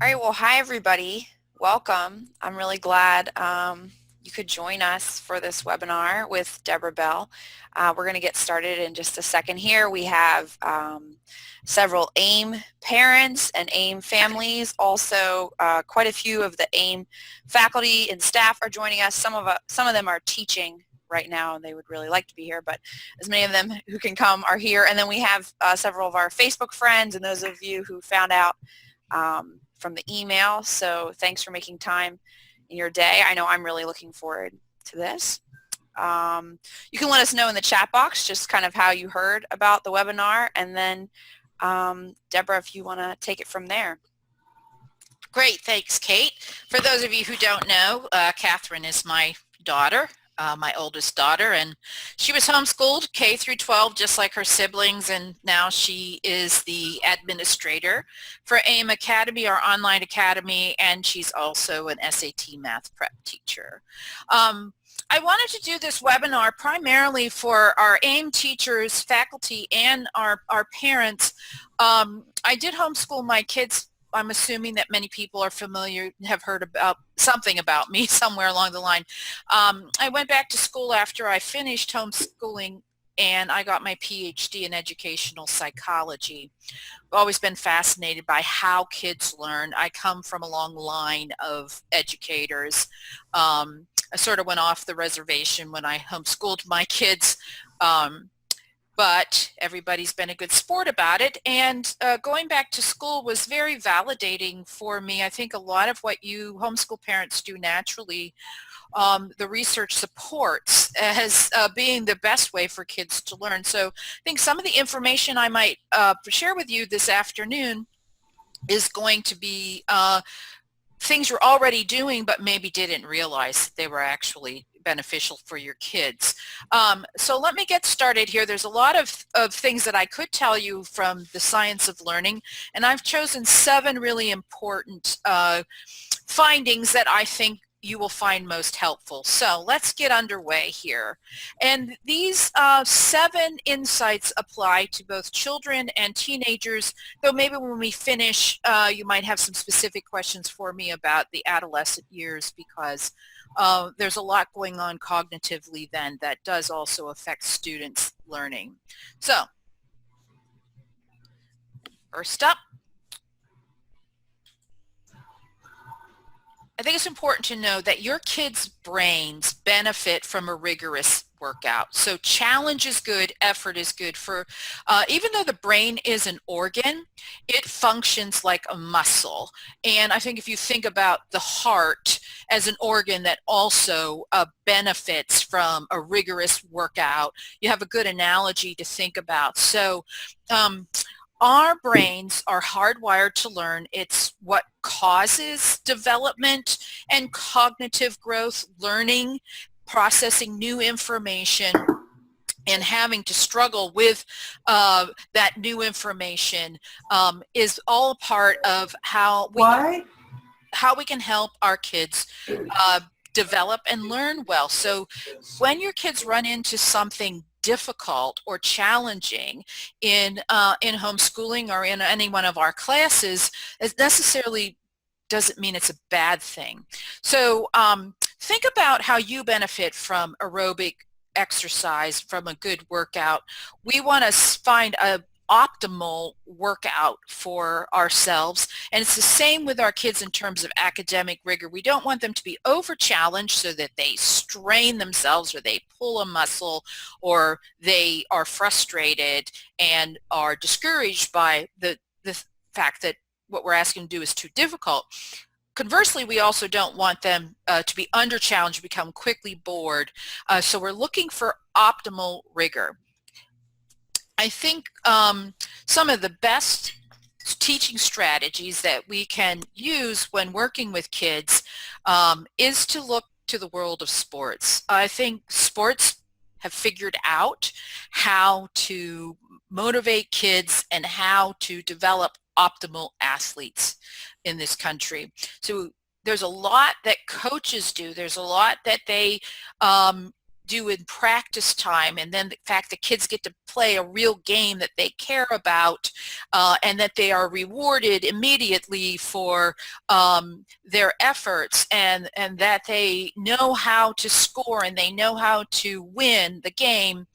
All right, well, hi everybody. Welcome. I'm really glad you could join us for this webinar with Debra Bell. We're going to get started in just a second here. We have several AIM parents and AIM families. Also, quite a few of the AIM faculty and staff are joining us. Some of them are teaching right now and they would really like to be here, but as many of them who can come are here. And then we have several of our Facebook friends and those of you who found out from the email. So thanks for making time in your day. I know I'm really looking forward to this. You can let us know in the chat box just kind of how you heard about the webinar, and then Deborah, if you want to take it from there. Great, thanks, Kate. For those of you who don't know, Catherine is my daughter, my oldest daughter, and she was homeschooled K through 12 just like her siblings, and now she is the administrator for AIM Academy, our online academy, and she's also an SAT math prep teacher. I wanted to do this webinar primarily for our AIM teachers, faculty, and our parents. I did homeschool my kids. I'm assuming that many people are familiar, have heard about something about me somewhere along the line. I went back to school after I finished homeschooling, and I got my PhD in educational psychology. I've always been fascinated by how kids learn. I come from a long line of educators. I sort of went off the reservation when I homeschooled my kids. But everybody's been a good sport about it, and going back to school was very validating for me. I think a lot of what you homeschool parents do naturally, the research supports as being the best way for kids to learn. So I think some of the information I might share with you this afternoon is going to be things you're already doing but maybe didn't realize they were actually beneficial for your kids. So let me get started here. There's a lot of things that I could tell you from the science of learning, and I've chosen 7 really important findings that I think you will find most helpful. So let's get underway here. And these 7 insights apply to both children and teenagers, though maybe when we finish, you might have some specific questions for me about the adolescent years, because there's a lot going on cognitively then that does also affect students' learning. So, first up, I think it's important to know that your kids' brains benefit from a rigorous workout. So challenge is good, effort is good. For even though the brain is an organ, it functions like a muscle. And I think if you think about the heart as an organ that also benefits from a rigorous workout, you have a good analogy to think about. So our brains are hardwired to learn. It's what causes development and cognitive growth, learning, processing new information, and having to struggle with that new information is all a part of how we can help our kids develop and learn well. So when your kids run into something difficult or challenging in homeschooling or in any one of our classes, it necessarily doesn't mean it's a bad thing. So think about how you benefit from aerobic exercise, from a good workout. We want to find a optimal workout for ourselves, and it's the same with our kids in terms of academic rigor. We don't want them to be over challenged so that they strain themselves or they pull a muscle or they are frustrated and are discouraged by the fact that what we're asking them to do is too difficult. Conversely, we also don't want them to be under challenged, become quickly bored. So we're looking for optimal rigor. I think some of the best teaching strategies that we can use when working with kids is to look to the world of sports. I think sports have figured out how to motivate kids and how to develop optimal athletes in this country. So there's a lot that coaches do. There's a lot that they do in practice time, and then the fact that kids get to play a real game that they care about, and that they are rewarded immediately for their efforts, and that they know how to score and they know how to win the game.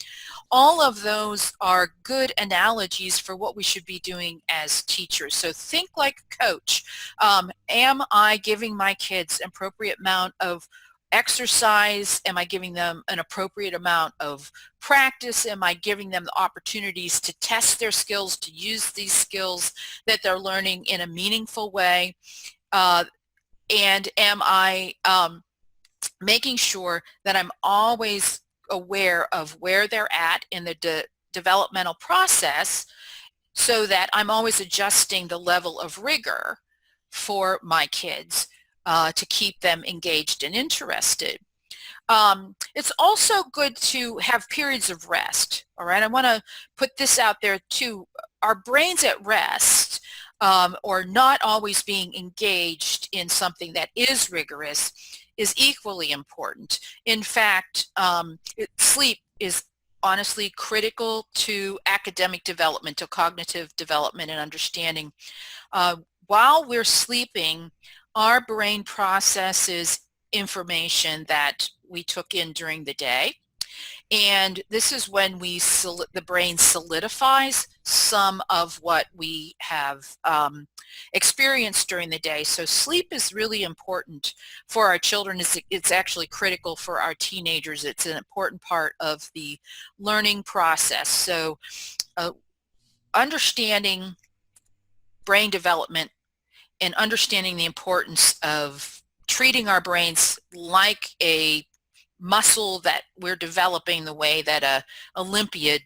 All of those are good analogies for what we should be doing as teachers. So think like a coach. Am I giving my kids an appropriate amount of exercise? Am I giving them an appropriate amount of practice? Am I giving them the opportunities to test their skills, to use these skills that they're learning in a meaningful way? And am I making sure that I'm always aware of where they're at in the developmental process, so that I'm always adjusting the level of rigor for my kids to keep them engaged and interested. It's also good to have periods of rest. All right, I want to put this out there too. Our brains at rest, or not always being engaged in something that is rigorous, is equally important. In fact, sleep is honestly critical to academic development, to cognitive development and understanding. While we're sleeping, our brain processes information that we took in during the day. And this is when the brain solidifies some of what we have experienced during the day. So sleep is really important for our children. It's actually critical for our teenagers. It's an important part of the learning process. So understanding brain development and understanding the importance of treating our brains like a muscle that we're developing, the way that a Olympiad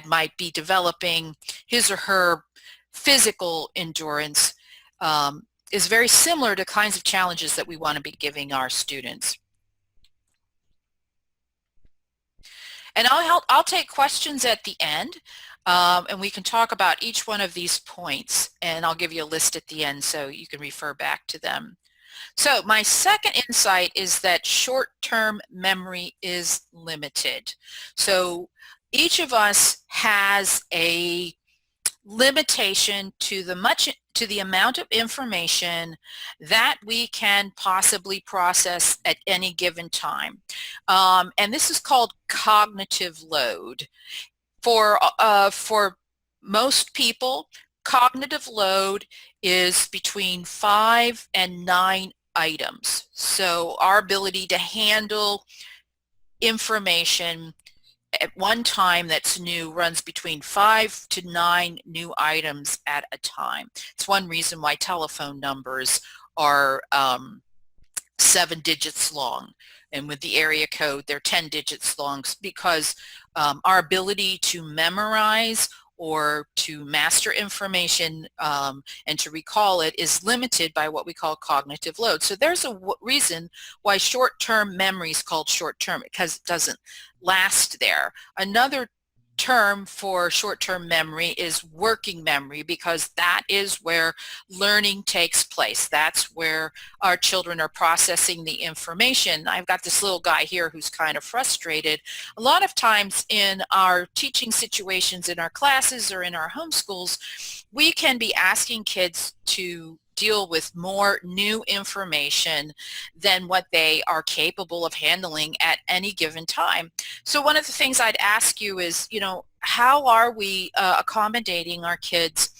might be developing his or her physical endurance, is very similar to kinds of challenges that we want to be giving our students. And I'll take questions at the end, and we can talk about each one of these points, and I'll give you a list at the end so you can refer back to them. So my second insight is that short-term memory is limited. So each of us has a limitation to the amount of information that we can possibly process at any given time. And this is called cognitive load. For most people, cognitive load is between 5 and 9 items. So our ability to handle information at one time that's new runs between 5 to 9 new items at a time. It's one reason why telephone numbers are 7 digits long, and with the area code they're 10 digits long, because our ability to memorize or to master information and to recall it is limited by what we call cognitive load. So there's a reason why short-term memory is called short-term, because it doesn't last there. Another term for short-term memory is working memory, because that is where learning takes place. That's where our children are processing the information. I've got this little guy here who's kind of frustrated. A lot of times in our teaching situations, in our classes or in our homeschools, we can be asking kids to deal with more new information than what they are capable of handling at any given time. So one of the things I'd ask you is, how are we accommodating our kids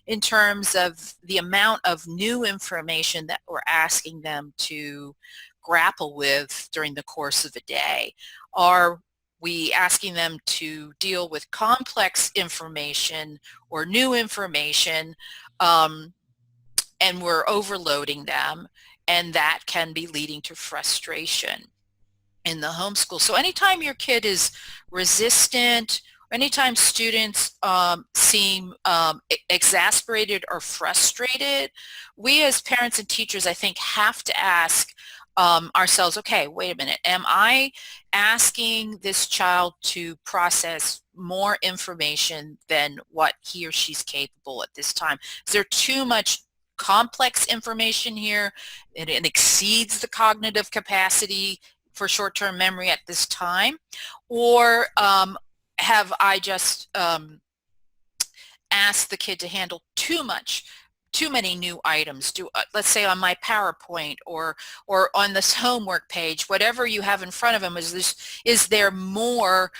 in terms of the amount of new information that we're asking them to grapple with during the course of a day? Are we asking them to deal with complex information or new information, and we're overloading them, and that can be leading to frustration in the homeschool? So anytime your kid is resistant, anytime students seem exasperated or frustrated, we as parents and teachers, I think, have to ask ourselves, okay, wait a minute, am I asking this child to process more information than what he or she's capable at this time? Is there too much complex information here? It exceeds the cognitive capacity for short-term memory at this time, or have I just asked the kid to handle too many new items? Let's say on my PowerPoint or on this homework page, whatever you have in front of them, is there more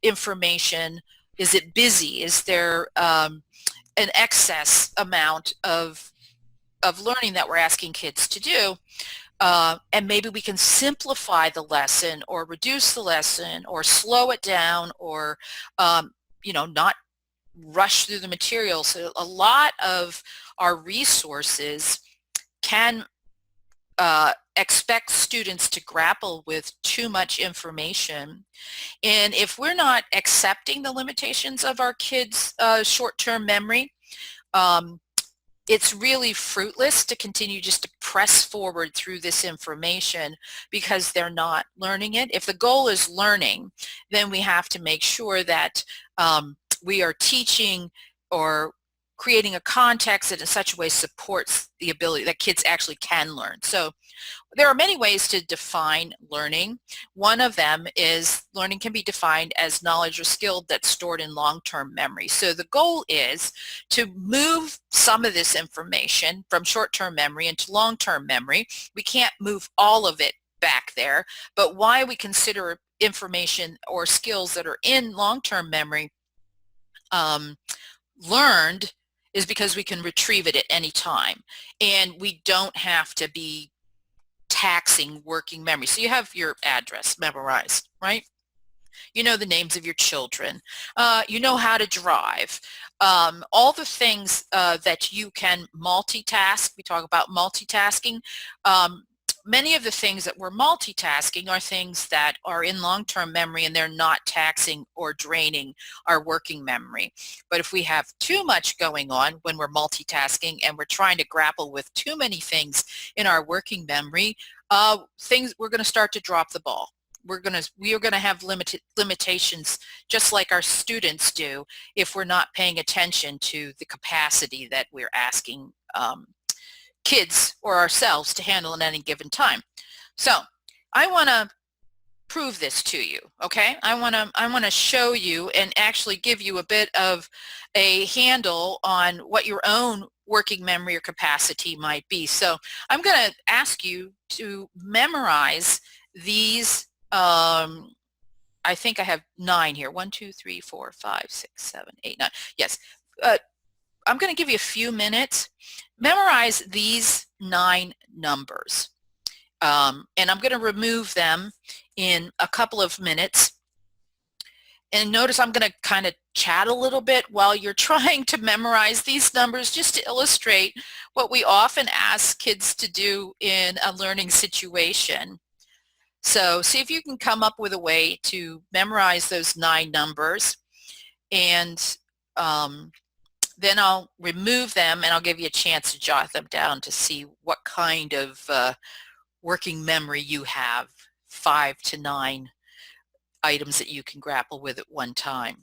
information? Is it busy? Is there an excess amount of learning that we're asking kids to do? And maybe we can simplify the lesson or reduce the lesson or slow it down, or not rush through the material. So a lot of our resources can expect students to grapple with too much information. And if we're not accepting the limitations of our kids' short-term memory, it's really fruitless to continue just to press forward through this information because they're not learning it. If the goal is learning, then we have to make sure that we are teaching or creating a context that in such a way supports the ability that kids actually can learn. So there are many ways to define learning. One of them is learning can be defined as knowledge or skill that's stored in long-term memory. So the goal is to move some of this information from short-term memory into long-term memory. We can't move all of it back there, but why we consider information or skills that are in long-term memory learned is because we can retrieve it at any time, and we don't have to be taxing working memory. So you have your address memorized, right? You know the names of your children. You know how to drive. All the things that you can multitask. We talk about multitasking. Many of the things that we're multitasking are things that are in long-term memory, and they're not taxing or draining our working memory. But if we have too much going on when we're multitasking and we're trying to grapple with too many things in our working memory, we're going to start to drop the ball. We are going to have limitations, just like our students do, if we're not paying attention to the capacity that we're asking kids or ourselves to handle at any given time. So I want to prove this to you, okay? I want to show you and actually give you a bit of a handle on what your own working memory or capacity might be. So I'm going to ask you to memorize these. I think I have 9 here. 1, 2, 3, 4, 5, 6, 7, 8, 9. Yes. I'm going to give you a few minutes. Memorize these 9 numbers. And I'm going to remove them in a couple of minutes. And notice I'm going to kind of chat a little bit while you're trying to memorize these numbers, just to illustrate what we often ask kids to do in a learning situation. So see if you can come up with a way to memorize those 9 numbers, and then I'll remove them and I'll give you a chance to jot them down to see what kind of working memory you have, 5 to 9 items that you can grapple with at one time.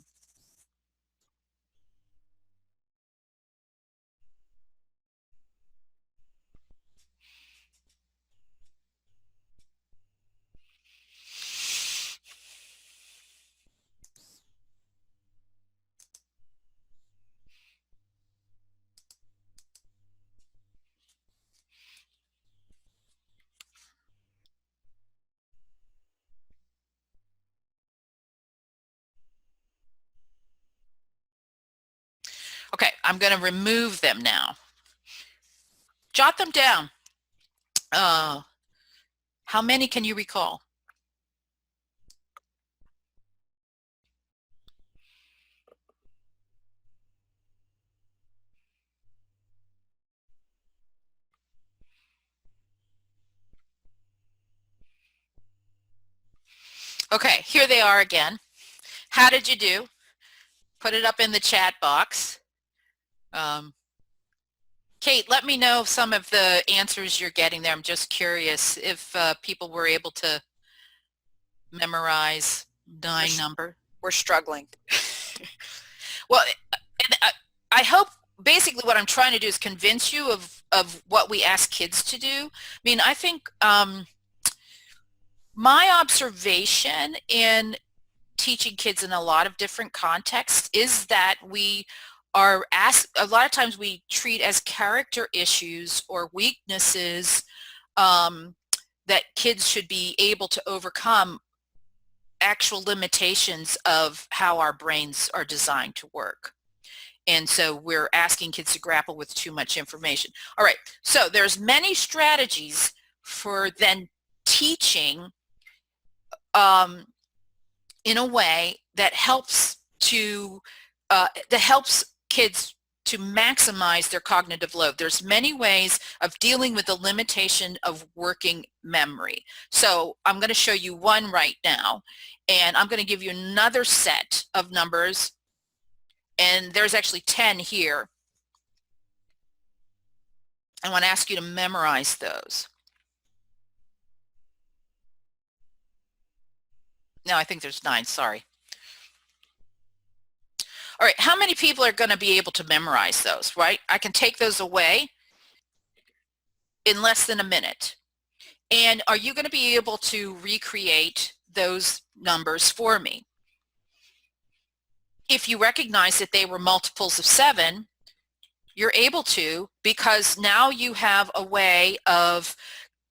Okay, I'm going to remove them now. Jot them down. How many can you recall? Okay, here they are again. How did you do? Put it up in the chat box. Kate, let me know some of the answers you're getting there. I'm just curious if people were able to memorize 9 number. We're struggling. Well, and I hope basically what I'm trying to do is convince you of what we ask kids to do. I mean, I think My observation in teaching kids in a lot of different contexts is that we are asked, a lot of times we treat as character issues or weaknesses um, that kids should be able to overcome actual limitations of how our brains are designed to work. And so we're asking kids to grapple with too much information. All right, so there's many strategies for then teaching um, in a way that helps kids to maximize their cognitive load. There's many ways of dealing with the limitation of working memory. So I'm going to show you one right now, and I'm going to give you another set of numbers, and there's actually 10 here. I want to ask you to memorize those. No, I think there's 9, sorry. All right, how many people are going to be able to memorize those, right? I can take those away in less than a minute. And are you going to be able to recreate those numbers for me? If you recognize that they were multiples of 7, you're able to, because now you have a way of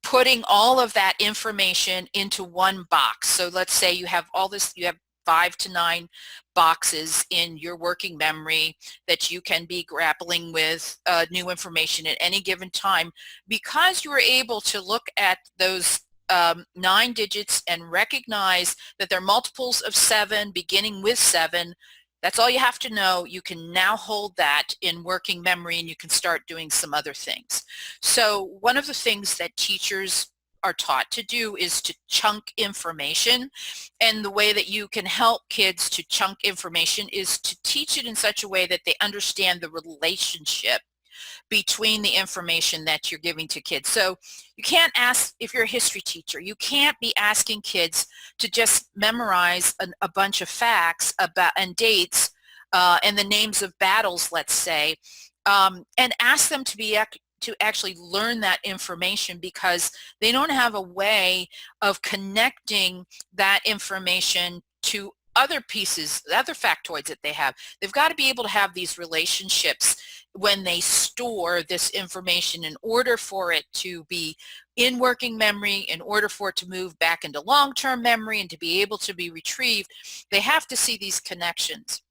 putting all of that information into one box. So let's say you have all this, you have 5 to 9 boxes in your working memory that you can be grappling with new information at any given time. Because you were able to look at those 9 digits and recognize that they're multiples of 7 beginning with 7, that's all you have to know. You can now hold that in working memory and you can start doing some other things. So one of the things that teachers are taught to do is to chunk information. And the way that you can help kids to chunk information is to teach it in such a way that they understand the relationship between the information that you're giving to kids. So you can't ask, if you're a history teacher, you can't be asking kids to just memorize a bunch of facts about and dates and the names of battles, let's say, and ask them to actually learn that information, because they don't have a way of connecting that information to other pieces, other factoids that they have. They've got to be able to have these relationships when they store this information in order for it to be in working memory, in order for it to move back into long-term memory and to be able to be retrieved. They have to see these connections.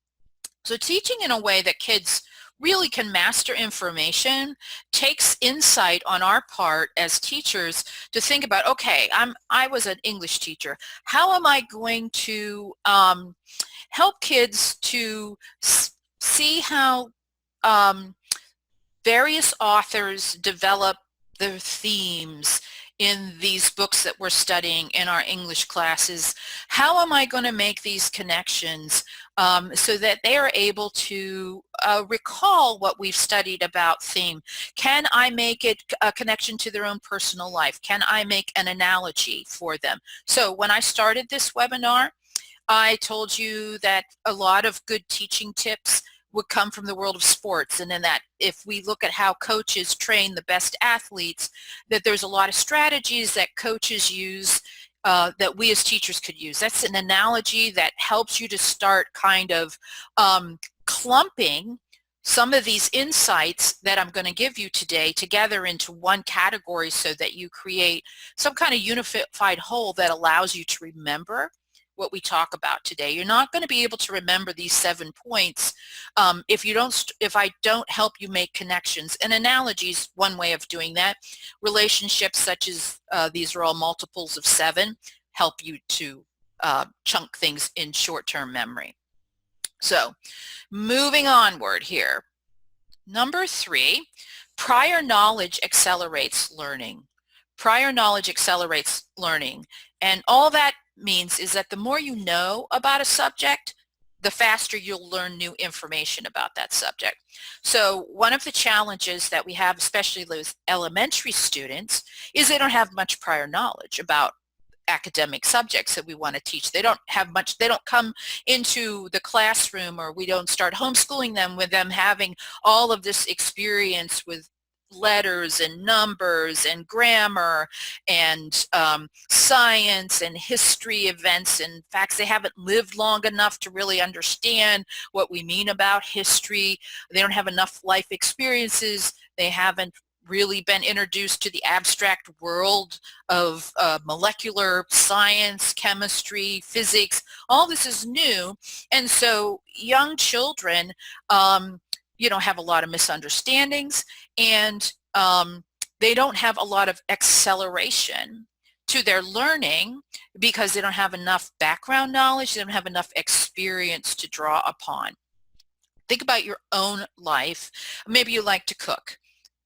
So teaching in a way that kids really can master information takes insight on our part as teachers to think about, okay, I was an English teacher. How am I going to help kids to see how various authors develop their themes in these books that we're studying in our English classes? How am I going to make these connections so that they are able to recall what we've studied about theme? Can I make it a connection to their own personal life? Can I make an analogy for them? So when I started this webinar, I told you that a lot of good teaching tips would come from the world of sports, and then that if we look at how coaches train the best athletes, that there's a lot of strategies that coaches use that we as teachers could use. That's an analogy that helps you to start kind of clumping some of these insights that I'm going to give you today together into one category so that you create some kind of unified whole that allows you to remember what we talk about today. You're not going to be able to remember these 7 points if I don't help you make connections. And analogies, one way of doing that. Relationships such as these are all multiples of 7, help you to chunk things in short-term memory. So moving onward here. Number 3, prior knowledge accelerates learning. Prior knowledge accelerates learning. And all that means is that the more you know about a subject, the faster you'll learn new information about that subject. So one of the challenges that we have, especially with elementary students, is they don't have much prior knowledge about academic subjects that we want to teach. They don't have much, they don't come into the classroom, or we don't start homeschooling them with them having all of this experience with letters and numbers and grammar and science and history events and facts. They haven't lived long enough to really understand what we mean about history. They don't have enough life experiences. They haven't really been introduced to the abstract world of molecular science, chemistry, physics. All this is new. And so young children, have a lot of misunderstandings, and they don't have a lot of acceleration to their learning because they don't have enough background knowledge, they don't have enough experience to draw upon. Think about your own life. Maybe you like to cook,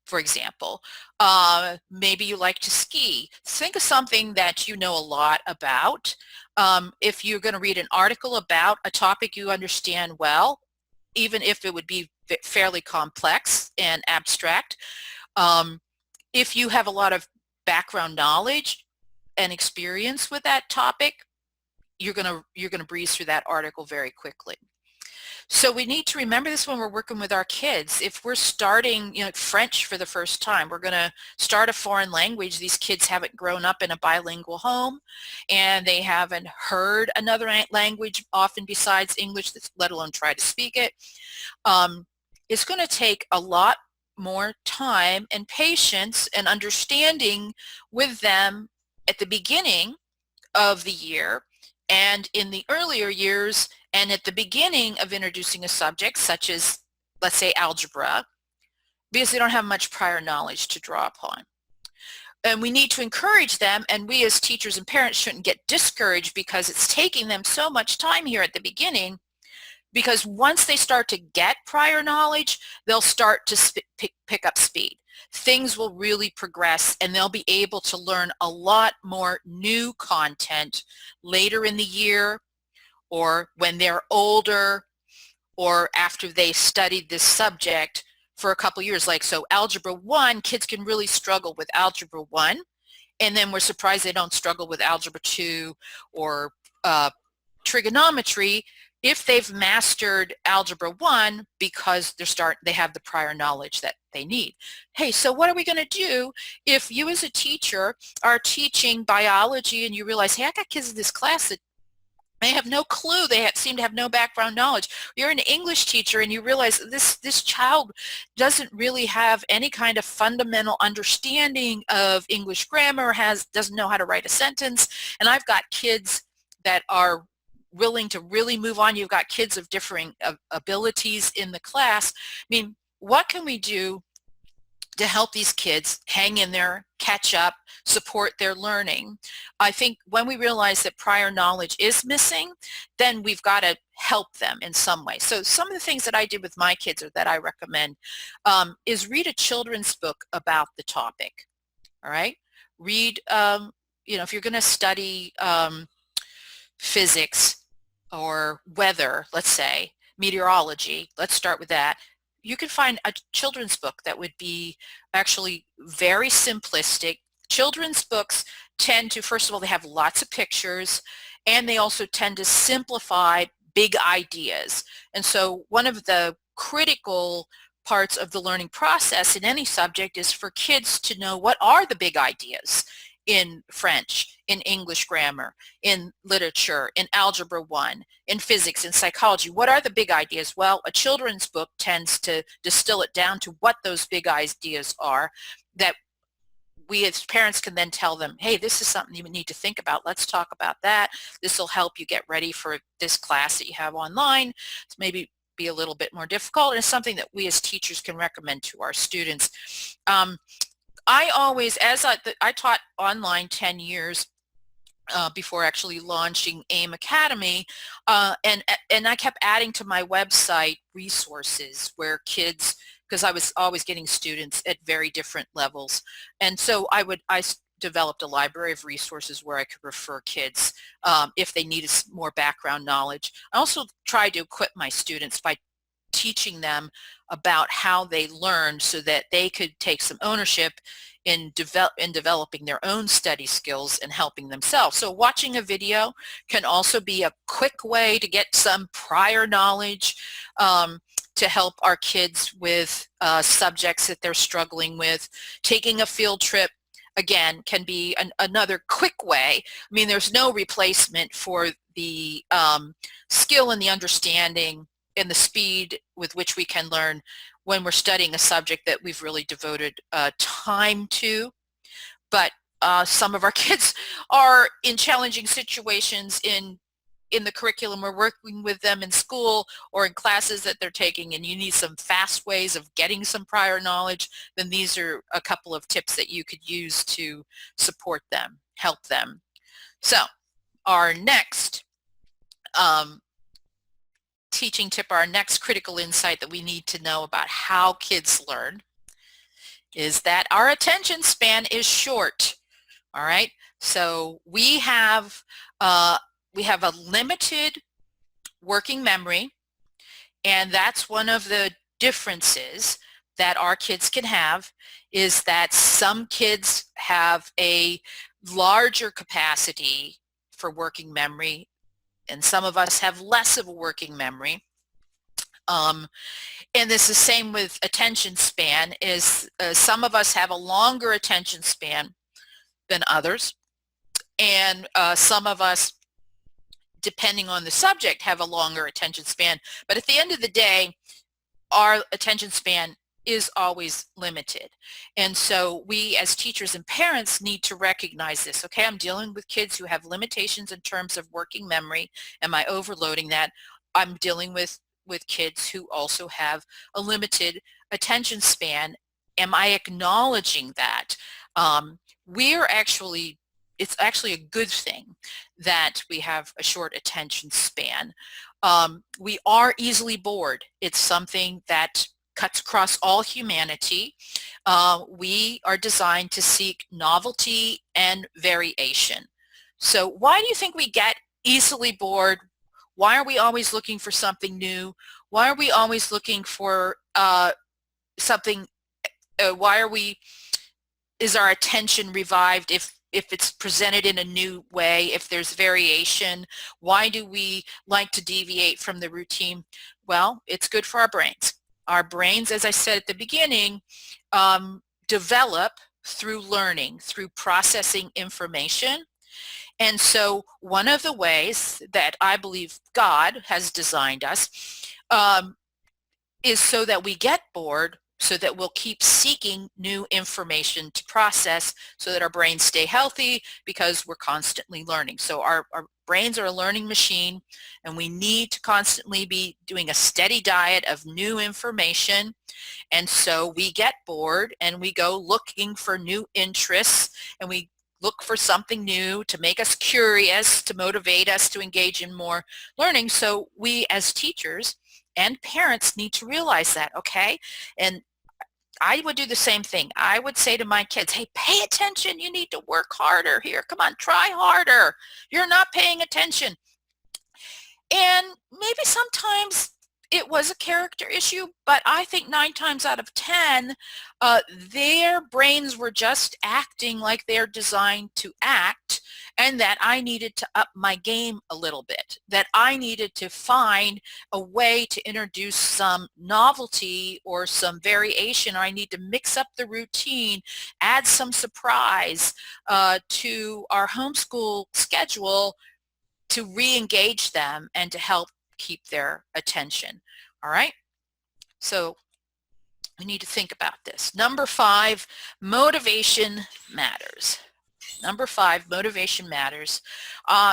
for example. Maybe you like to ski. Think of something that you know a lot about. If you're going to read an article about a topic you understand well, even if it would be fairly complex and abstract, if you have a lot of background knowledge and experience with that topic, you're going to breeze through that article very quickly. So we need to remember this when we're working with our kids. If we're starting, French for the first time, we're going to start a foreign language. These kids haven't grown up in a bilingual home, and they haven't heard another language often besides English, let alone try to speak it. It's going to take a lot more time and patience and understanding with them at the beginning of the year and in the earlier years and at the beginning of introducing a subject such as, let's say, algebra, because they don't have much prior knowledge to draw upon. And we need to encourage them, and we as teachers and parents shouldn't get discouraged because it's taking them so much time here at the beginning, because once they start to get prior knowledge, they'll start to pick up speed. Things will really progress, and they'll be able to learn a lot more new content later in the year, or when they're older, or after they studied this subject for a couple years. Like, so Algebra 1, kids can really struggle with Algebra 1, and then we're surprised they don't struggle with Algebra 2 or trigonometry if they've mastered Algebra 1 because they have the prior knowledge that they need. Hey, so what are we going to do if you as a teacher are teaching biology and you realize, hey, I got kids in this class that they have no clue. They seem to have no background knowledge. You're an English teacher and you realize this child doesn't really have any kind of fundamental understanding of English grammar, doesn't know how to write a sentence, and I've got kids that are willing to really move on. You've got kids of differing abilities in the class. I mean, what can we do to help these kids hang in there, catch up, support their learning? I think when we realize that prior knowledge is missing, then we've got to help them in some way. So some of the things that I did with my kids, or that I recommend, is read a children's book about the topic. All right? Read, if you're going to study physics or weather, let's say, meteorology, let's start with that. You can find a children's book that would be actually very simplistic. Children's books tend to, first of all, they have lots of pictures, and they also tend to simplify big ideas. And so one of the critical parts of the learning process in any subject is for kids to know what are the big ideas in French, in English grammar, in literature, in Algebra 1, in physics, in psychology. What are the big ideas? Well, a children's book tends to distill it down to what those big ideas are, that we as parents can then tell them, hey, this is something you need to think about. Let's talk about that. This will help you get ready for this class that you have online. It's maybe be a little bit more difficult, and it's something that we as teachers can recommend to our students. I always, I taught online 10 years before actually launching AIM Academy, and I kept adding to my website resources where kids, because I was always getting students at very different levels, and so I developed a library of resources where I could refer kids if they needed more background knowledge. I also tried to equip my students by teaching them about how they learned so that they could take some ownership in developing their own study skills and helping themselves. So watching a video can also be a quick way to get some prior knowledge. to help our kids with subjects that they're struggling with. Taking a field trip, again, can be another quick way. I mean, there's no replacement for the skill and the understanding and the speed with which we can learn when we're studying a subject that we've really devoted time to. But some of our kids are in challenging situations in the curriculum. We're working with them in school or in classes that they're taking, and you need some fast ways of getting some prior knowledge, then these are a couple of tips that you could use to support them, help them. So our next teaching tip, our next critical insight that we need to know about how kids learn is that our attention span is short. All right, so we have a limited working memory, and that's one of the differences that our kids can have, is that some kids have a larger capacity for working memory and some of us have less of a working memory. And this is the same with attention span, is some of us have a longer attention span than others, and some of us, depending on the subject, have a longer attention span. But at the end of the day, our attention span is always limited. And so we as teachers and parents need to recognize this. Okay, I'm dealing with kids who have limitations in terms of working memory. Am I overloading that? I'm dealing with kids who also have a limited attention span. Am I acknowledging that? It's actually a good thing that we have a short attention span. We are easily bored. It's something that cuts across all humanity. We are designed to seek novelty and variation. So why do you think we get easily bored? Why are we always looking for something new? Why are we always looking for something? Is our attention revived if it's presented in a new way, if there's variation? Why do we like to deviate from the routine? Well, it's good for our brains. Our brains, as I said at the beginning, develop through learning, through processing information. And so one of the ways that I believe God has designed us is so that we get bored, so that we'll keep seeking new information to process, so that our brains stay healthy, because we're constantly learning. So our brains are a learning machine, and we need to constantly be doing a steady diet of new information. And so we get bored and we go looking for new interests, and we look for something new to make us curious, to motivate us to engage in more learning. So we as teachers and parents need to realize that, okay? And I would do the same thing. I would say to my kids, hey, pay attention. You need to work harder here. Come on, try harder. You're not paying attention. And maybe sometimes it was a character issue, but I think 9 times out of 10, their brains were just acting like they're designed to act, and that I needed to up my game a little bit, that I needed to find a way to introduce some novelty or some variation, or I need to mix up the routine, add some surprise to our homeschool schedule to re-engage them and to help keep their attention. All right, so we need to think about this. Number 5, motivation matters. Number 5, motivation matters.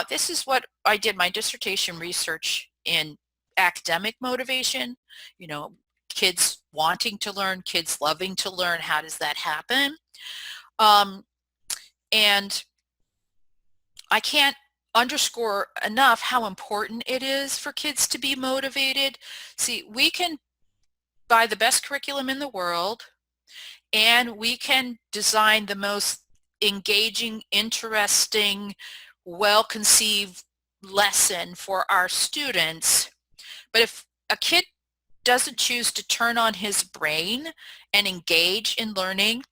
This is what I did my dissertation research in: academic motivation, you know, kids wanting to learn, kids loving to learn. How does that happen? And I can't underscore enough how important it is for kids to be motivated. See, we can buy the best curriculum in the world, and we can design the most engaging, interesting, well-conceived lesson for our students. But if a kid doesn't choose to turn on his brain and engage in learning,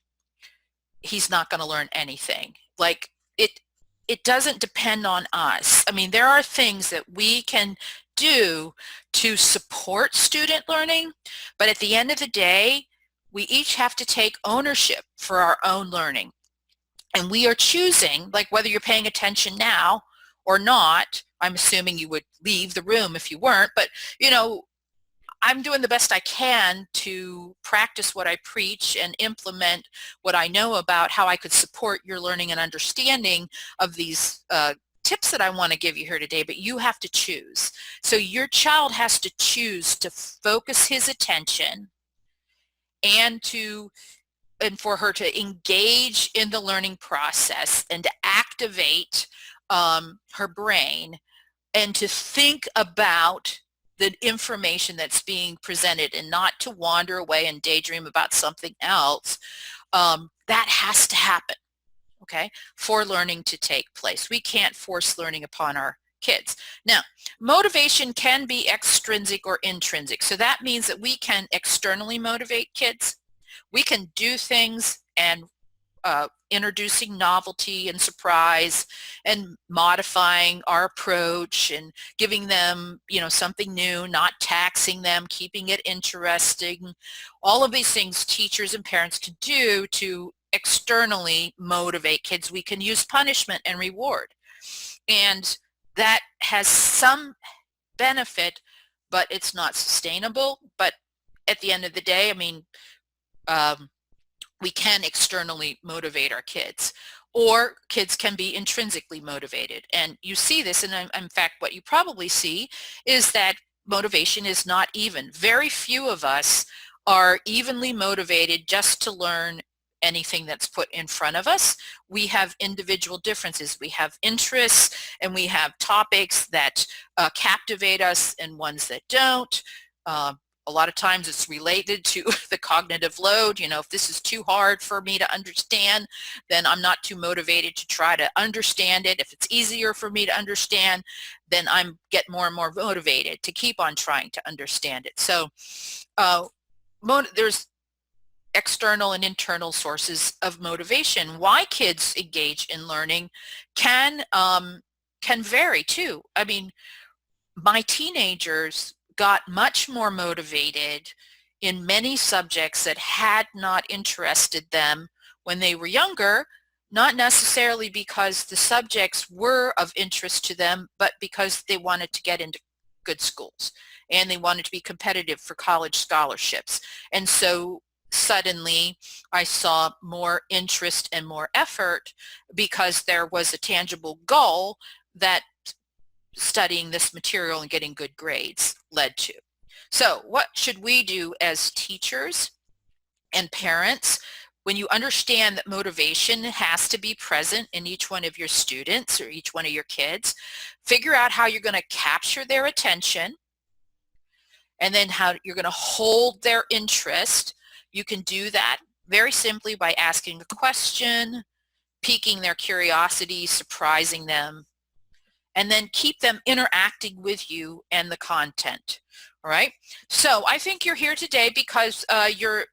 he's not going to learn anything. Like, it doesn't depend on us. I mean, there are things that we can do to support student learning, but at the end of the day, we each have to take ownership for our own learning. And we are choosing, like whether you're paying attention now or not. I'm assuming you would leave the room if you weren't, but I'm doing the best I can to practice what I preach and implement what I know about how I could support your learning and understanding of these tips that I want to give you here today, but you have to choose. So your child has to choose to focus his attention and for her to engage in the learning process and to activate her brain and to think about the information that's being presented and not to wander away and daydream about something else. That has to happen, okay, for learning to take place. We can't force learning upon our kids. Now, motivation can be extrinsic or intrinsic. So that means that we can externally motivate kids. We can do things and introducing novelty and surprise and modifying our approach and giving them, something new, not taxing them, keeping it interesting. All of these things teachers and parents can do to externally motivate kids. We can use punishment and reward. And that has some benefit, but it's not sustainable. But at the end of the day, we can externally motivate our kids, or kids can be intrinsically motivated. And you see this, and in fact, what you probably see is that motivation is not even. Very few of us are evenly motivated just to learn anything that's put in front of us. We have individual differences. We have interests, and we have topics that captivate us and ones that don't. A lot of times it's related to the cognitive load. If this is too hard for me to understand, then I'm not too motivated to try to understand it. If it's easier for me to understand, then I'm get more and more motivated to keep on trying to understand it. So there's external and internal sources of motivation. Why kids engage in learning can vary too. My teenagers got much more motivated in many subjects that had not interested them when they were younger, not necessarily because the subjects were of interest to them, but because they wanted to get into good schools and they wanted to be competitive for college scholarships. And so suddenly I saw more interest and more effort because there was a tangible goal that studying this material and getting good grades led to. So what should we do as teachers and parents when you understand that motivation has to be present in each one of your students or each one of your kids? Figure out how you're going to capture their attention and then how you're going to hold their interest. You can do that very simply by asking a question, piquing their curiosity, surprising them, and then keep them interacting with you and the content. All right. So I think you're here today because you're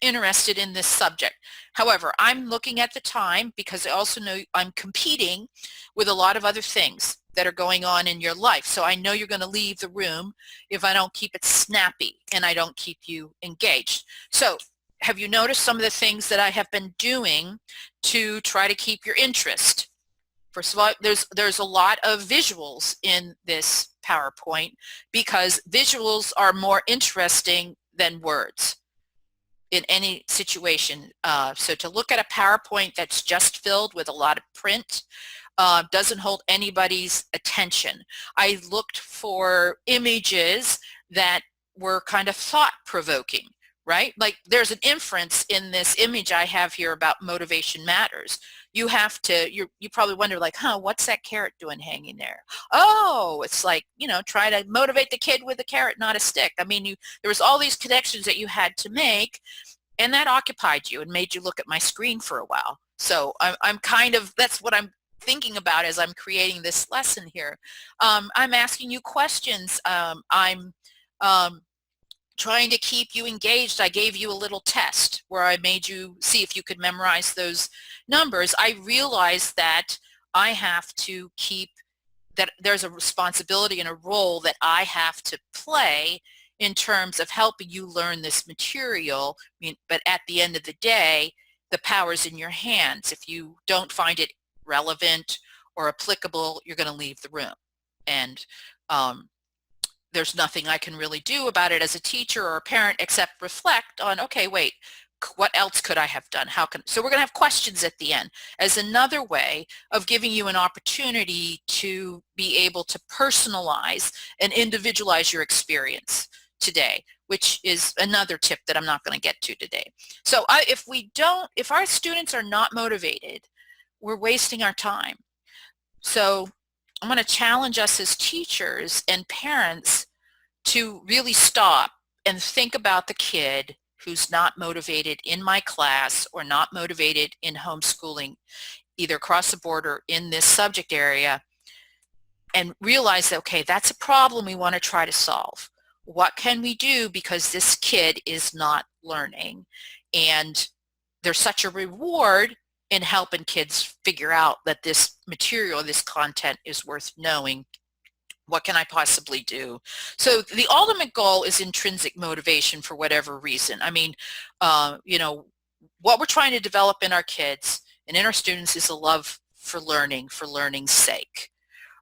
interested in this subject. However, I'm looking at the time because I also know I'm competing with a lot of other things that are going on in your life. So I know you're going to leave the room if I don't keep it snappy and I don't keep you engaged. So have you noticed some of the things that I have been doing to try to keep your interest? First of all, there's a lot of visuals in this PowerPoint because visuals are more interesting than words in any situation. So to look at a PowerPoint that's just filled with a lot of print doesn't hold anybody's attention. I looked for images that were kind of thought-provoking, right? Like there's an inference in this image I have here about motivation matters. You have to, you probably wonder like, what's that carrot doing hanging there? Oh, it's like, try to motivate the kid with a carrot, not a stick. There was all these connections that you had to make, and that occupied you and made you look at my screen for a while. So I'm kind of, that's what I'm thinking about as I'm creating this lesson here. I'm asking you questions. I'm trying to keep you engaged. I gave you a little test where I made you see if you could memorize those numbers. I realized that I have to keep that there's a responsibility and a role that I have to play in terms of helping you learn this material. I mean, but at the end of the day, the power's in your hands. If you don't find it relevant or applicable, you're going to leave the room. And there's nothing I can really do about it as a teacher or a parent except reflect on, okay, wait, what else could I have done? So we're going to have questions at the end as another way of giving you an opportunity to be able to personalize and individualize your experience today, which is another tip that I'm not going to get to today. So if our students are not motivated, we're wasting our time. So I'm going to challenge us as teachers and parents to really stop and think about the kid who's not motivated in my class or not motivated in homeschooling, either across the board or in this subject area, and realize that, okay, that's a problem we want to try to solve. What can we do because this kid is not learning? And there's such a reward in helping kids figure out that this material, this content is worth knowing. What can I possibly do? So the ultimate goal is intrinsic motivation for whatever reason. I mean, what we're trying to develop in our kids and in our students is a love for learning's sake.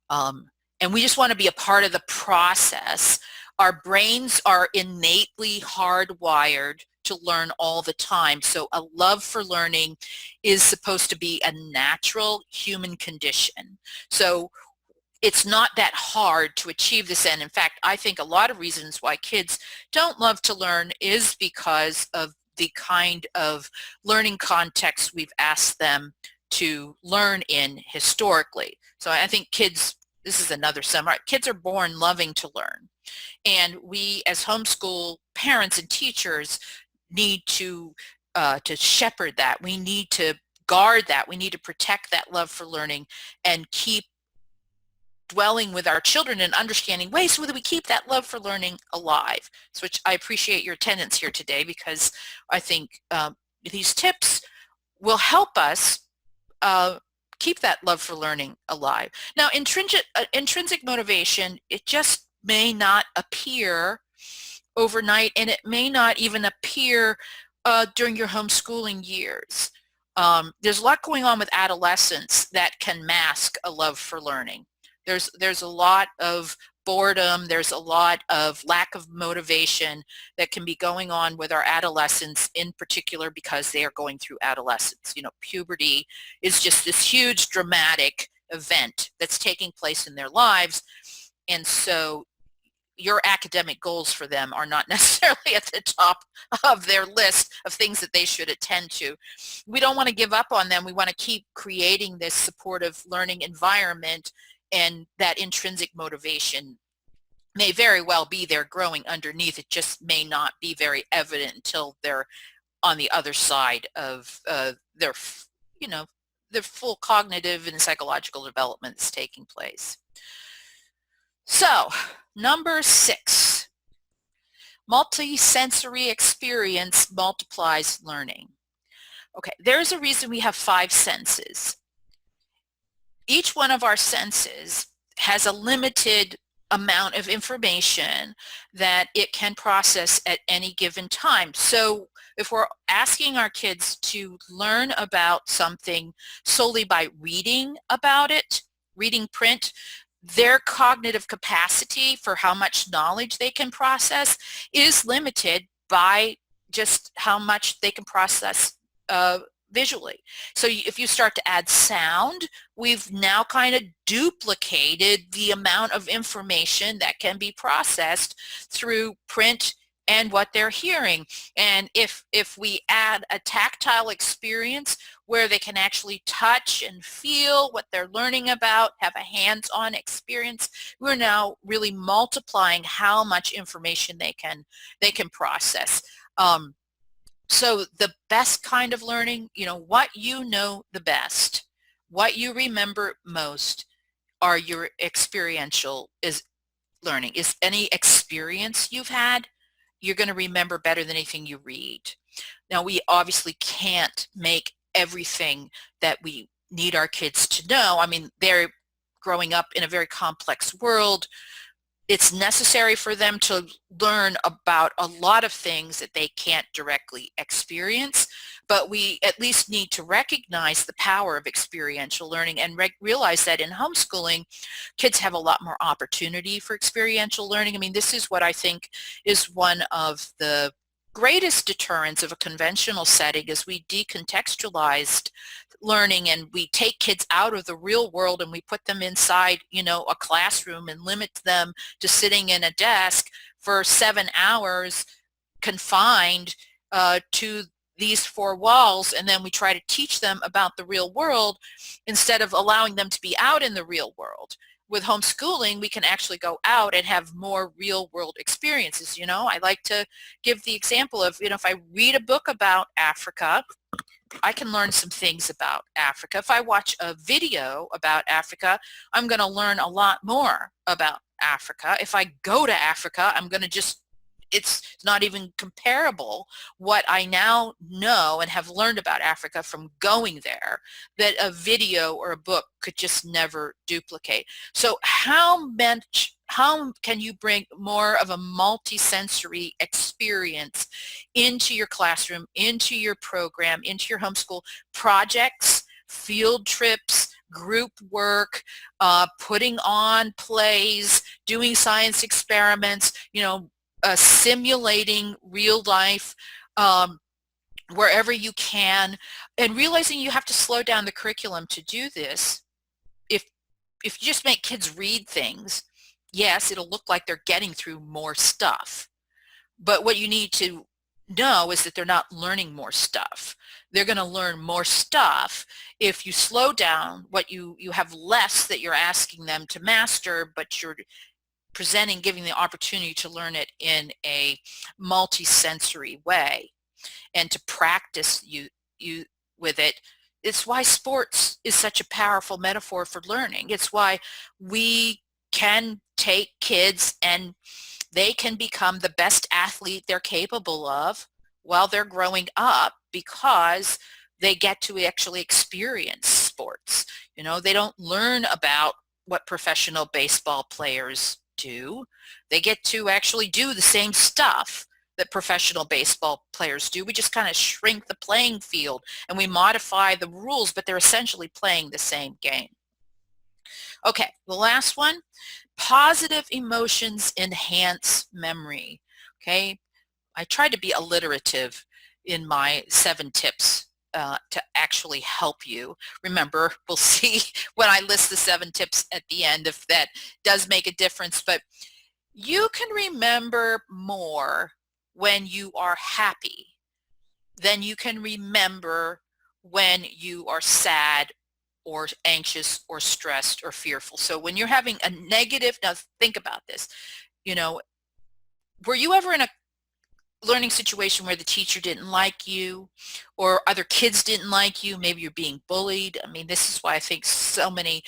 And we just want to be a part of the process. Our brains are innately hardwired to learn all the time. So a love for learning is supposed to be a natural human condition. So it's not that hard to achieve this end. In fact, I think a lot of reasons why kids don't love to learn is because of the kind of learning context we've asked them to learn in historically. So I think kids, this is another summary, kids are born loving to learn. And we as homeschool parents and teachers need to shepherd that. We need to guard that. We need to protect that love for learning and keep dwelling with our children and understanding ways so that we keep that love for learning alive. So which I appreciate your attendance here today, because I think these tips will help us keep that love for learning alive. Now, intrinsic motivation, it just may not appear overnight, and it may not even appear during your homeschooling years. There's a lot going on with adolescents that can mask a love for learning. There's a lot of boredom, there's a lot of lack of motivation that can be going on with our adolescents, in particular because they are going through adolescence. You know, puberty is just this huge dramatic event that's taking place in their lives, and so your academic goals for them are not necessarily at the top of their list of things that they should attend to. We don't want to give up on them. We want to keep creating this supportive learning environment, and that intrinsic motivation may very well be there growing underneath. It just may not be very evident until they're on the other side of their full cognitive and psychological development is taking place. So, number 6, multisensory experience multiplies learning. Okay, there's a reason we have 5 senses. Each one of our senses has a limited amount of information that it can process at any given time. So if we're asking our kids to learn about something solely by reading about it, reading print, their cognitive capacity for how much knowledge they can process is limited by just how much they can process visually. So if you start to add sound, we've now kind of duplicated the amount of information that can be processed through print and what they're hearing. And if we add a tactile experience where they can actually touch and feel what they're learning about, have a hands-on experience, we're now really multiplying how much information they can process. So the best kind of learning, what you know the best, what you remember most are your experiential learning. Is any experience you've had, you're going to remember better than anything you read. Now, we obviously can't make everything that we need our kids to know. I mean, they're growing up in a very complex world. It's necessary for them to learn about a lot of things that they can't directly experience, but we at least need to recognize the power of experiential learning and realize that in homeschooling, kids have a lot more opportunity for experiential learning. I mean, this is what I think is one of the greatest deterrents of a conventional setting is we decontextualized learning and we take kids out of the real world and we put them inside, a classroom and limit them to sitting in a desk for 7 hours confined to these four walls, and then we try to teach them about the real world instead of allowing them to be out in the real world. With homeschooling, we can actually go out and have more real world experiences. I like to give the example of, if I read a book about Africa, I can learn some things about Africa. If I watch a video about Africa, I'm going to learn a lot more about Africa. If I go to Africa, I'm going to it's not even comparable what I now know and have learned about Africa from going there that a video or a book could just never duplicate. So how can you bring more of a multi-sensory experience into your classroom, into your program, into your homeschool projects, field trips, group work, putting on plays, doing science experiments, simulating real life wherever you can, and realizing you have to slow down the curriculum to do this. If you just make kids read things, yes, it'll look like they're getting through more stuff. But what you need to know is that they're not learning more stuff. They're going to learn more stuff if you slow down what you have less that you're asking them to master, but you're giving the opportunity to learn it in a multi-sensory way and to practice you with it. It's why sports is such a powerful metaphor for learning. It's why we can take kids and they can become the best athlete they're capable of while they're growing up because they get to actually experience sports. They don't learn about what professional baseball players do. They get to actually do the same stuff that professional baseball players do. We just kind of shrink the playing field and we modify the rules, but they're essentially playing the same game. Okay, the last one, positive emotions enhance memory. Okay, I tried to be alliterative in my 7 tips to actually help you. Remember, we'll see when I list the 7 tips at the end if that does make a difference, but you can remember more when you are happy than you can remember when you are sad or anxious or stressed or fearful. So when you're having a negative, now think about this, were you ever in a learning situation where the teacher didn't like you or other kids didn't like you? Maybe you're being bullied. I mean, this is why I think so many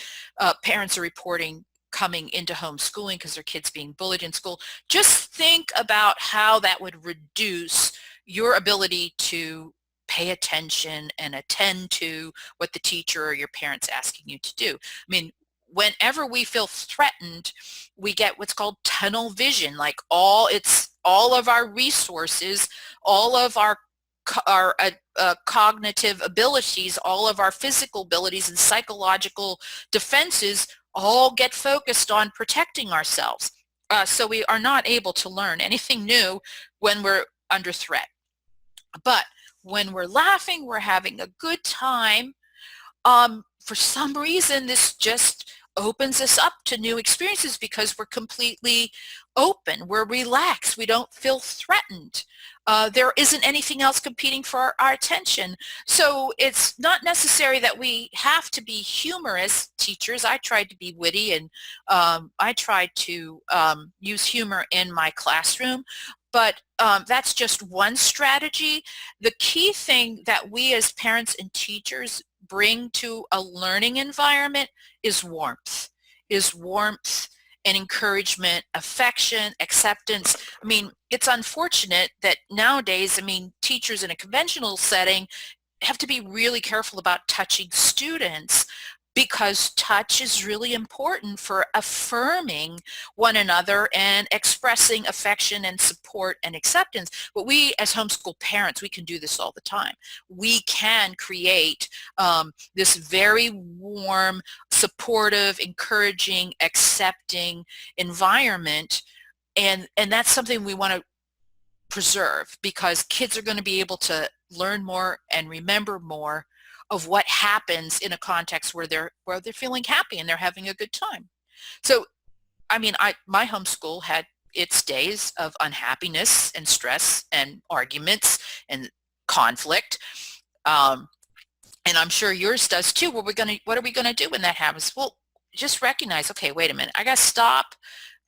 parents are reporting coming into homeschooling because their kids being bullied in school. Just think about how that would reduce your ability to pay attention and attend to what the teacher or your parents asking you to do. I mean, whenever we feel threatened, we get what's called tunnel vision, like all of our resources, all of our cognitive abilities, all of our physical abilities and psychological defenses all get focused on protecting ourselves. So we are not able to learn anything new when we're under threat. But when we're laughing, we're having a good time, for some reason, this just opens us up to new experiences because we're completely open. We're relaxed. We don't feel threatened. There isn't anything else competing for our attention. So it's not necessary that we have to be humorous teachers. I tried to be witty and I tried to use humor in my classroom. But that's just one strategy. The key thing that we as parents and teachers bring to a learning environment is warmth and encouragement, affection, acceptance. I mean, it's unfortunate that nowadays, teachers in a conventional setting have to be really careful about touching students, because touch is really important for affirming one another and expressing affection and support and acceptance. But we as homeschool parents, we can do this all the time. We can create this very warm, supportive, encouraging, accepting environment, and that's something we want to preserve, because kids are going to be able to learn more and remember more of what happens in a context where they're feeling happy and they're having a good time. So, I mean, my homeschool had its days of unhappiness and stress and arguments and conflict. Um, and I'm sure yours does too. What are we gonna do when that happens? Well, just recognize, okay, wait a minute, I gotta stop,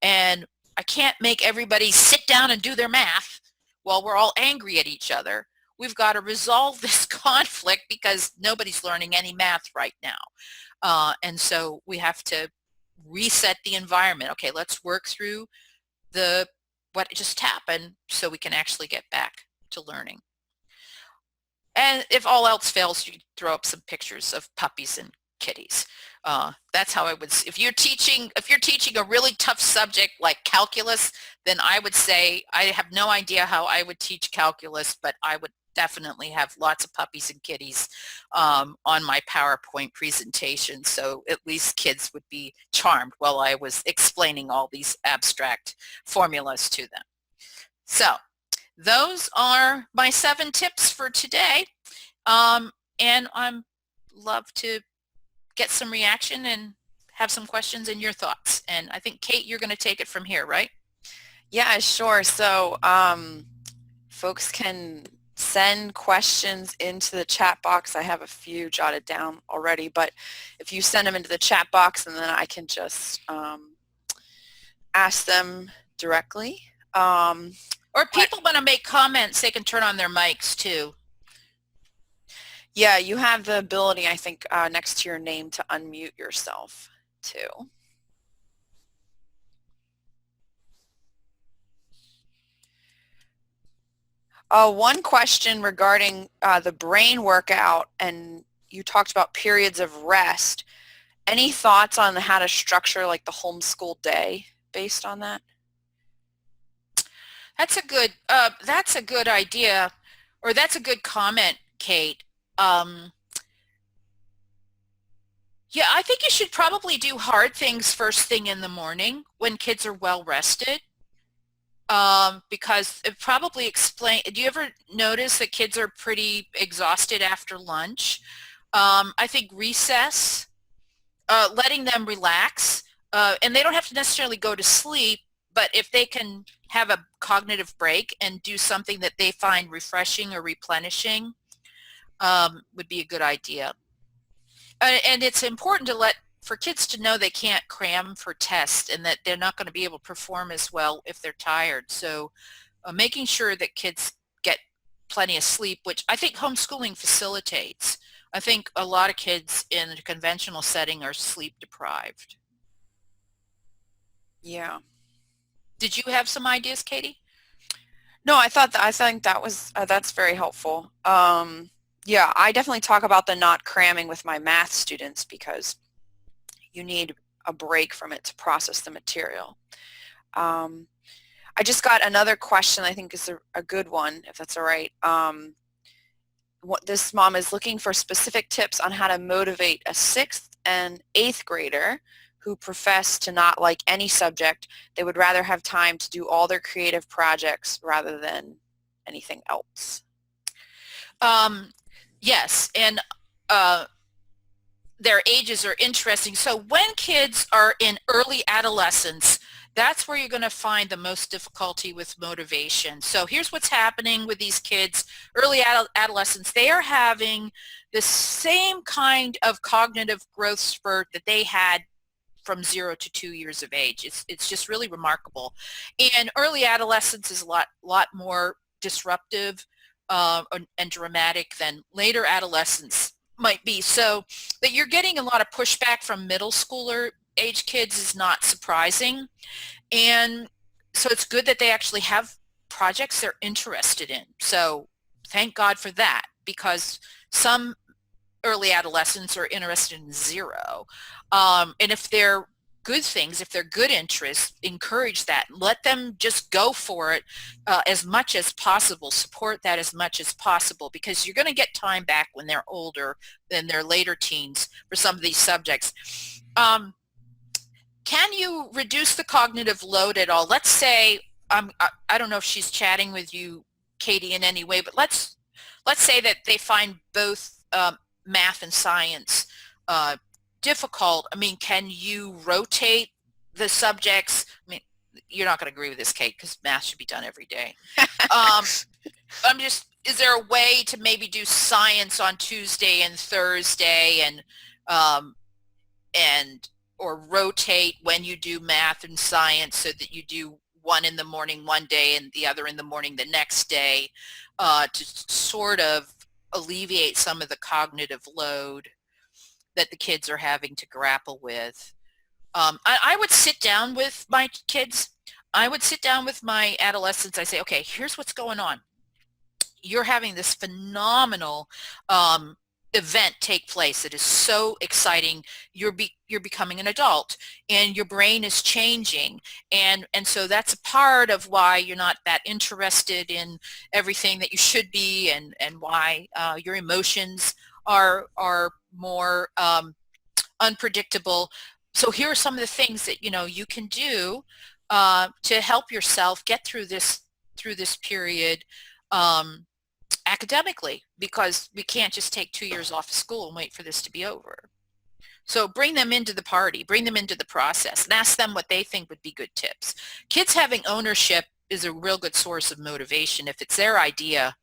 and I can't make everybody sit down and do their math while we're all angry at each other. We've got to resolve this conflict because nobody's learning any math right now. And so we have to reset the environment. Okay, let's work through what just happened so we can actually get back to learning. And if all else fails, you throw up some pictures of puppies and kitties. That's how I would. If you're teaching a really tough subject like calculus, then I would say I have no idea how I would teach calculus, but I would definitely have lots of puppies and kitties on my PowerPoint presentation, so at least kids would be charmed while I was explaining all these abstract formulas to them. So those are my 7 tips for today, and I'm love to get some reaction and have some questions and your thoughts. And I think, Kate, you're going to take it from here, right? Yeah, sure. So folks can send questions into the chat box. I have a few jotted down already, but if you send them into the chat box, and then I can just ask them directly. Or if people want to make comments, they can turn on their mics too. Yeah, you have the ability, I think, next to your name to unmute yourself too. One question regarding the brain workout, and you talked about periods of rest. Any thoughts on how to structure like the homeschool day based on that? That's a good idea, or that's a good comment, Kate. Yeah, I think you should probably do hard things first thing in the morning when kids are well rested. Because it probably do you ever notice that kids are pretty exhausted after lunch? I think recess, letting them relax, and they don't have to necessarily go to sleep, but if they can have a cognitive break and do something that they find refreshing or replenishing, would be a good idea. And it's important for kids to know they can't cram for tests and that they're not going to be able to perform as well if they're tired. So making sure that kids get plenty of sleep, which I think homeschooling facilitates. I think a lot of kids in a conventional setting are sleep deprived. Yeah. Did you have some ideas, Katie? No, I think that was that's very helpful. Yeah, I definitely talk about the not cramming with my math students because you need a break from it to process the material. I just got another question I think is a good one, if that's all right. This mom is looking for specific tips on how to motivate a 6th and 8th grader who profess to not like any subject. They would rather have time to do all their creative projects rather than anything else. Yes, and their ages are interesting. So when kids are in early adolescence, that's where you're going to find the most difficulty with motivation. So here's what's happening with these kids, early adolescents. They are having the same kind of cognitive growth spurt that they had from 0 to 2 years of age. It's just really remarkable. And early adolescence is a lot more disruptive and dramatic than later adolescence might be. So that you're getting a lot of pushback from middle schooler age kids is not surprising. And so it's good that they actually have projects they're interested in. So thank God for that, because some early adolescents are interested in zero. And if they're good things, if they're good interests, encourage that. Let them just go for it as much as possible. Support that as much as possible, because you're going to get time back when they're older, than their later teens for some of these subjects. Can you reduce the cognitive load at all? Let's say, I don't know if she's chatting with you, Katie, in any way, but let's say that they find both math and science difficult. I mean, can you rotate the subjects? I mean, you're not going to agree with this, Kate, because math should be done every day. Um, is there a way to maybe do science on Tuesday and Thursday, um, and or rotate when you do math and science, so that you do one in the morning one day and the other in the morning the next day, to sort of alleviate some of the cognitive load that the kids are having to grapple with? I would sit down with my kids. I would sit down with my adolescents. I say, okay, here's what's going on. You're having this phenomenal event take place that is so exciting. You're becoming an adult, and your brain is changing, and so that's a part of why you're not that interested in everything that you should be, and why your emotions are more unpredictable. So here are some of the things that you can do to help yourself get through this period academically, because we can't just take 2 years off of school and wait for this to be over. So bring them into the party, bring them into the process, and ask them what they think would be good tips. Kids having ownership is a real good source of motivation. If it's their idea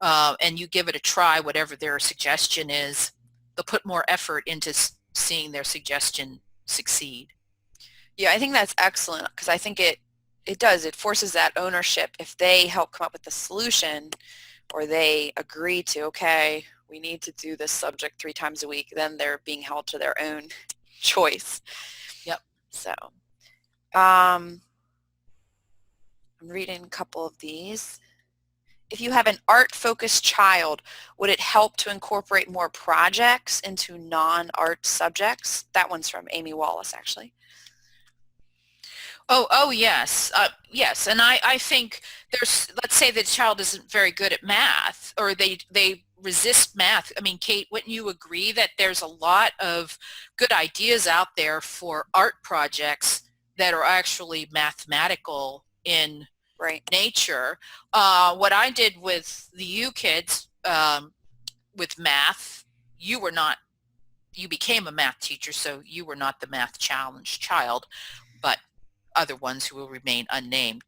and you give it a try, whatever their suggestion is, they'll put more effort into seeing their suggestion succeed. Yeah, I think that's excellent, because I think it forces that ownership. If they help come up with the solution, or they agree to, okay, we need to do this subject 3 times a week, then they're being held to their own choice. Yep. So I'm reading a couple of these. If you have an art-focused child, would it help to incorporate more projects into non-art subjects? That one's from Amy Wallace, actually. Oh, yes. Yes. And I think let's say the child isn't very good at math, or they resist math. I mean, Kate, wouldn't you agree that there's a lot of good ideas out there for art projects that are actually mathematical in Right. nature? What I did with the U kids with math, you became a math teacher, so you were not the math challenged child, but other ones who will remain unnamed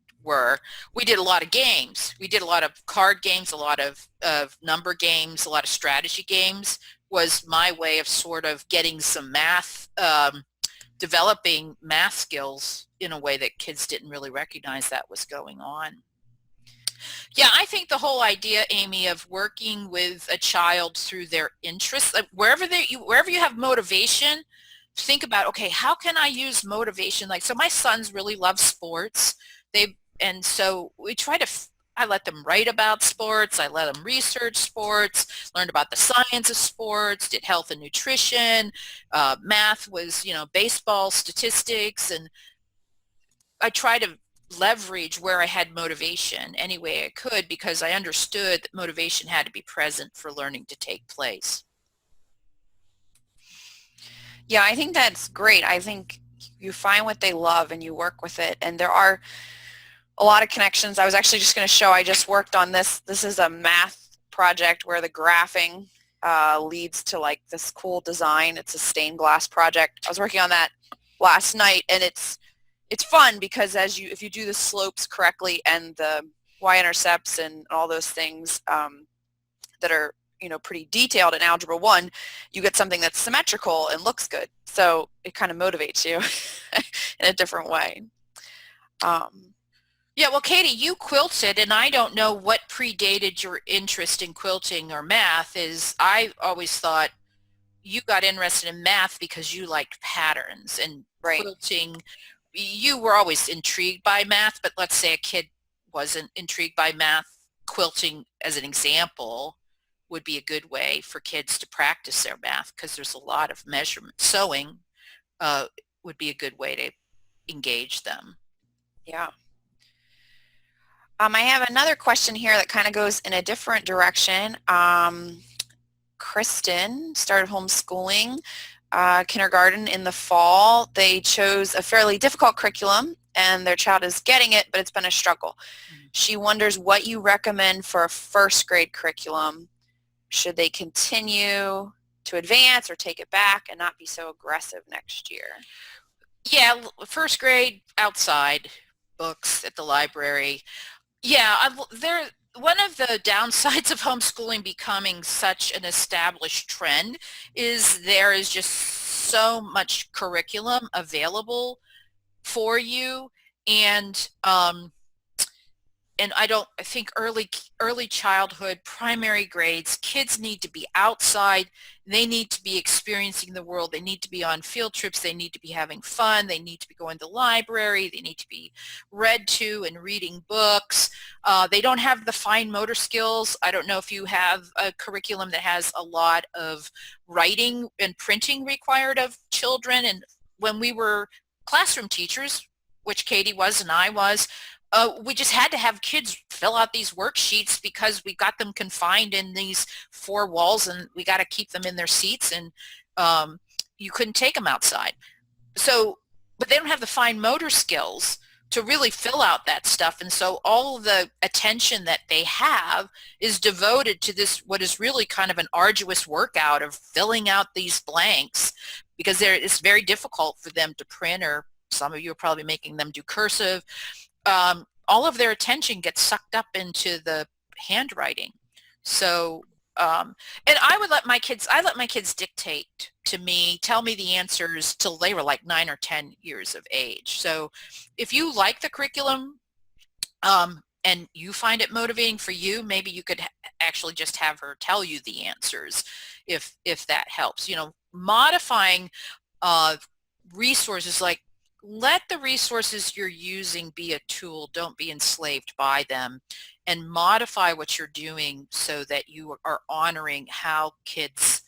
we did a lot of games. We did a lot of card games, a lot of number games, a lot of strategy games. Was my way of sort of getting some math, developing math skills in a way that kids didn't really recognize that was going on. Yeah, I think the whole idea, Amy, of working with a child through their interests, like wherever you have motivation, think about, okay, how can I use motivation? Like, so my sons really love sports. And so I let them write about sports. I let them research sports, learned about the science of sports, did health and nutrition. Math was, baseball statistics. And I try to leverage where I had motivation any way I could, because I understood that motivation had to be present for learning to take place. Yeah, I think that's great. I think you find what they love and you work with it. And there are a lot of connections. I was actually just going to show, I just worked on this. This is a math project where the graphing leads to like this cool design. It's a stained glass project. I was working on that last night, and it's fun because if you do the slopes correctly and the y-intercepts and all those things that are pretty detailed in Algebra 1, you get something that's symmetrical and looks good. So it kind of motivates you in a different way. Yeah, well, Katie, you quilted, and I don't know what predated your interest in quilting or math. I always thought you got interested in math because you liked patterns, and Right. quilting, you were always intrigued by math, but let's say a kid wasn't intrigued by math, quilting as an example would be a good way for kids to practice their math because there's a lot of measurement. Sewing uh, would be a good way to engage them. Yeah. I have another question here that kind of goes in a different direction. Kristen started homeschooling kindergarten in the fall. They chose a fairly difficult curriculum and their child is getting it, but it's been a struggle. Mhm. She wonders what you recommend for a first grade curriculum. Should they continue to advance or take it back and not be so aggressive next year? Yeah, first grade outside, books at the library. Yeah, there. One of the downsides of homeschooling becoming such an established trend is there is just so much curriculum available for you, and I think early childhood, primary grades, kids need to be outside. They need to be experiencing the world. They need to be on field trips. They need to be having fun. They need to be going to the library. They need to be read to and reading books. They don't have the fine motor skills. I don't know if you have a curriculum that has a lot of writing and printing required of children. And when we were classroom teachers, which Katie was and I was, we just had to have kids fill out these worksheets because we got them confined in these four walls and we got to keep them in their seats, and you couldn't take them outside. So, but they don't have the fine motor skills to really fill out that stuff. And so all of the attention that they have is devoted to this, what is really kind of an arduous workout of filling out these blanks, because it's very difficult for them to print, or some of you are probably making them do cursive. All of their attention gets sucked up into the handwriting. So, and I let my kids dictate to me, tell me the answers till they were like 9 or 10 years of age. So if you like the curriculum, and you find it motivating for you, maybe you could actually just have her tell you the answers if that helps. You know, modifying resources, like, let the resources you're using be a tool, don't be enslaved by them, and modify what you're doing so that you are honoring how kids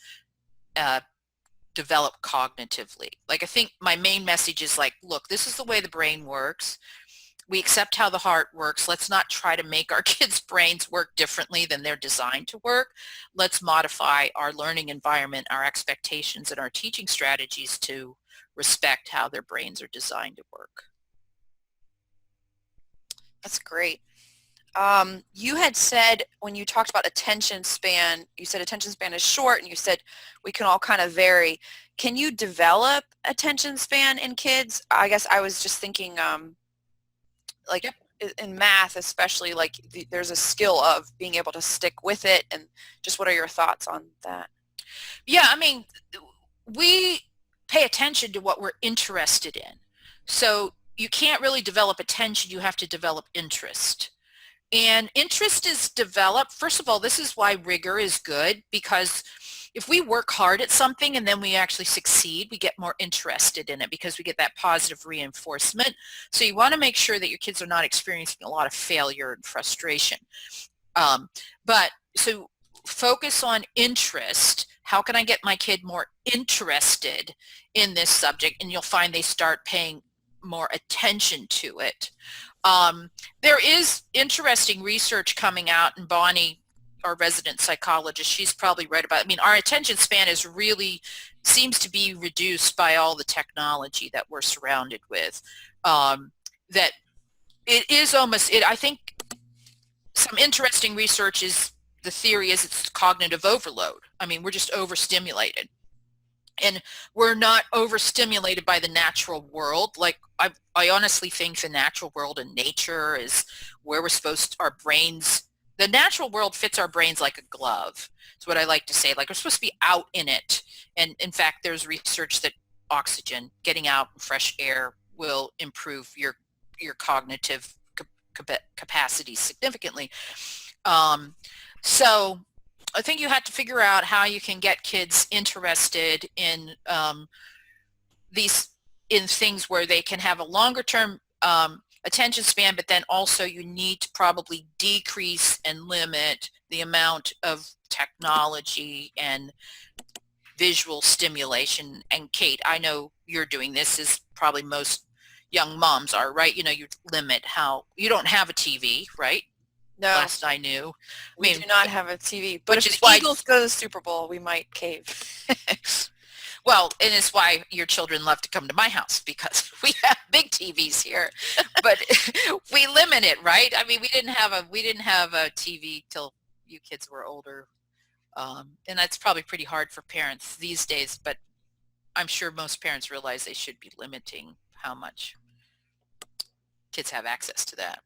develop cognitively. Like, I think my main message is like, look, this is the way the brain works. We accept how the heart works. Let's not try to make our kids' brains work differently than they're designed to work. Let's modify our learning environment, our expectations, and our teaching strategies to respect how their brains are designed to work. That's great. You had said when you talked about attention span, you said attention span is short, and you said we can all kind of vary. Can you develop attention span in kids? I guess I was just thinking like Yep. in math especially, like there's a skill of being able to stick with it, and just what are your thoughts on that? Yeah, I mean, we pay attention to what we're interested in. So you can't really develop attention, you have to develop interest. And interest is developed, first of all, this is why rigor is good, because if we work hard at something and then we actually succeed, we get more interested in it because we get that positive reinforcement. So you want to make sure that your kids are not experiencing a lot of failure and frustration. But so focus on interest. How can I get my kid more interested in this subject? And you'll find they start paying more attention to it. There is interesting research coming out, and Bonnie, our resident psychologist, she's probably read about it. I mean, our attention span is really seems to be reduced by all the technology that we're surrounded with. That it is almost, I think some interesting research is, the theory is it's cognitive overload. I mean, we're just overstimulated. And we're not overstimulated by the natural world. Like, I honestly think the natural world and nature is where we're supposed to, our brains, the natural world fits our brains like a glove. It's what I like to say. Like, we're supposed to be out in it. And in fact, there's research that oxygen, getting out in fresh air, will improve your cognitive capacity significantly. So I think you have to figure out how you can get kids interested in these, in things where they can have a longer term attention span, but then also you need to probably decrease and limit the amount of technology and visual stimulation. And Kate, I know you're doing this, is probably most young moms are, right? You know, you limit how, you don't have a TV, right? No, Last I knew. I we do mean, not have a TV, but which if is the why, Eagles go to the Super Bowl, we might cave. well, and it's why your children love to come to my house, because we have big TVs here, but we limit it, right? I mean, we didn't have a TV till you kids were older. And that's probably pretty hard for parents these days, but I'm sure most parents realize they should be limiting how much kids have access to that.